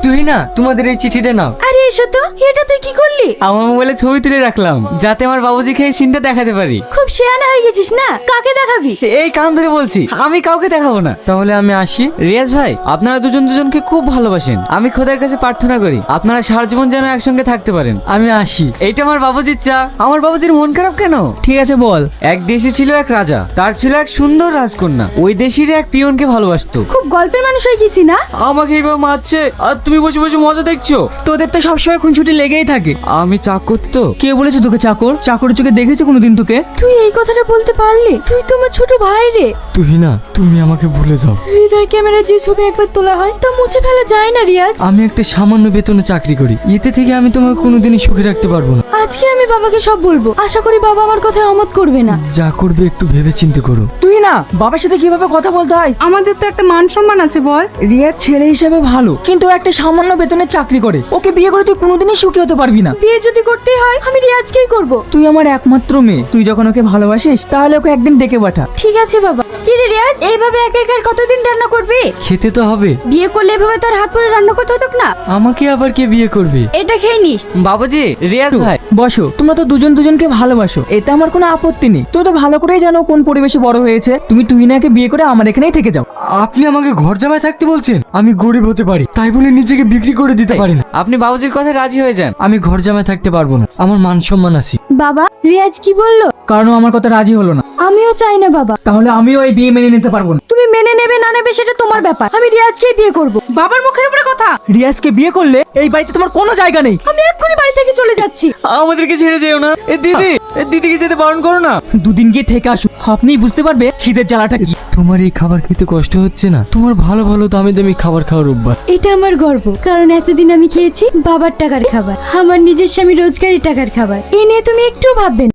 তুই না তোমাদের এই চিঠিটা নাও। আরে এসো তো, এটা তুই কি করলি? আমার মোবাইলে ছবি তুলে রাখলাম যাতে আমার বাবুজিকে এই সিনটা দেখাতে পারি। খুব শেয়ানা হয়ে গেছিস না, কাকে দেখাবি? এই কান ধরে বলছি, আমি কাউকে দেখাবো না। তাহলে আমি আসি। রিয়াজ ভাই, আপনারা দুজন দুজনকে খুব ভালোবাসেন। আমি খোদার কাছে প্রার্থনা করি আপনারা সারা জীবন যেন একসঙ্গে থাকতে পারেন। আমি আসি। এইটা আমার বাবুজির চা। আমার বাবুজির মন খারাপ কেন? ঠিক আছে বল। এক দেশে ছিল এক রাজা, তার ছিল এক সুন্দর রাজকন্যা। ওই দেশের এক পিয়নকে ভালোবাসতো। খুব গল্পের মানুষ হয়ে গেছি না? আমাকে এইভাবে মারছে আর তুমি বসে বসে মজা দেখছো। তোদের তো সবসময় খুনছুটি লেগেই থাকে। আমি চাকর তো। কে বলেছে তোকে চাকর? চাকরের চোখে দেখেছো কোনোদিন তোকে? তুই এই কথাটা বলতে পারলি? তুই তোমার ছোট ভাই রে। তুই না, তুমি আমাকে ভুলে যাও। হৃদয় ক্যামেরায় যে ছবি একবার তোলা হয় তা মুছে ফেলা যায় না রিয়াজ। আমি একটা সামান্য বেতনে চাকরি করি, এতে থেকে আমি তোমাকে কোনোদিনই সুখে রাখতে পারবো না। আজকে আমি বাবাকে সব বলবো, আশা করি বাবা আমার কথায় অমত করবে না। যা করবে একটু ভেবে চিন্তে করো। তুই না বাবার সাথে কিভাবে কথা বলতে হয়? আমাদের তো একটা মান সম্মান আছে বল। রিয়ার ছেলে হিসেবে ভালো, কিন্তু ও একটা সামান্য বেতনের চাকরি করে। ওকে বিয়ে করে তুই কোনোদিনই সুখী হতে পারবি না। বিয়ে যদি করতেই হয় আমি রিয়াজকেই করব। তুই আমার একমাত্র মেয়ে, তুই যখন ওকে ভালোবাসিস তাহলে ওকে একদিন ডেকে পাঠা। ঠিক আছে বাবা। কি রে রিয়াজ, এইভাবে একা একা আর কতদিন রান্না করবি? খেতে তো হবে। বিয়ে করলে এভাবে তোর হাত পরে রান্না করতে হতো না? আমাকে আবার কে বিয়ে করবে? এটা খেয়ে নিস। বাবুজি, রিয়াজ ভাই, বসো। তোমরা তো দুজন দুজনকে ভালোবাসো, এতে আমার কোনো আপত্তি নেই। তুই তো ভালো করেই জানো কোন পরিবেশে বড় হয়েছে। তুমি তুহিনাকে বিয়ে করে আমার এখানেই থেকে যাও। আপনি আমাকে ঘর জামাই থাকতে বলছেন? আমি গরিব হতে পারি, তাই বলে নিজেকে বিক্রি করে দিতে পারি না। আপনি বাবুজির কথায় রাজি হয়ে যান। আমি ঘর জামাই থাকতে পারবো না, আমার মান সম্মান আছে। বাবা, রিয়াজ কি বললো? কারণ ও আমার কথা রাজি হলো না। আমিও চাই না বাবা। তাহলে আমিও এই বিয়ে মেনে নিতে পারবো না। তুমি মেনে নেবে না নেবে সেটা তোমার ব্যাপার। আমি রিয়াজকেই বিয়ে করব। বাবার মুখের উপরে কথা। রিয়াজকে বিয়ে করলে এই বাড়িতে তোমার কোনো জায়গা নেই। আমি এক্ষুনি বাড়ি থেকে চলে যাচ্ছি। আমাদেরকে ছেড়ে যেও না। দিদিকে যেতে বারণ করো না। দুদিন গিয়ে থেকে আসো, আপনিই বুঝতে পারবে খিদের জ্বালাটা কি। তোমার এই খাবার খেতে কষ্ট হচ্ছে না? তোমার ভালো ভালো দামি দামি খাবার খাওয়ার অভ্যাস। এটা আমার গর্ব, কারণ এতদিন আমি খেয়েছি বাবার টাকার খাবার, আমার নিজের স্বামী রোজগারি টাকার খাবার। এ নিয়ে তুমি একটু ভাববেন।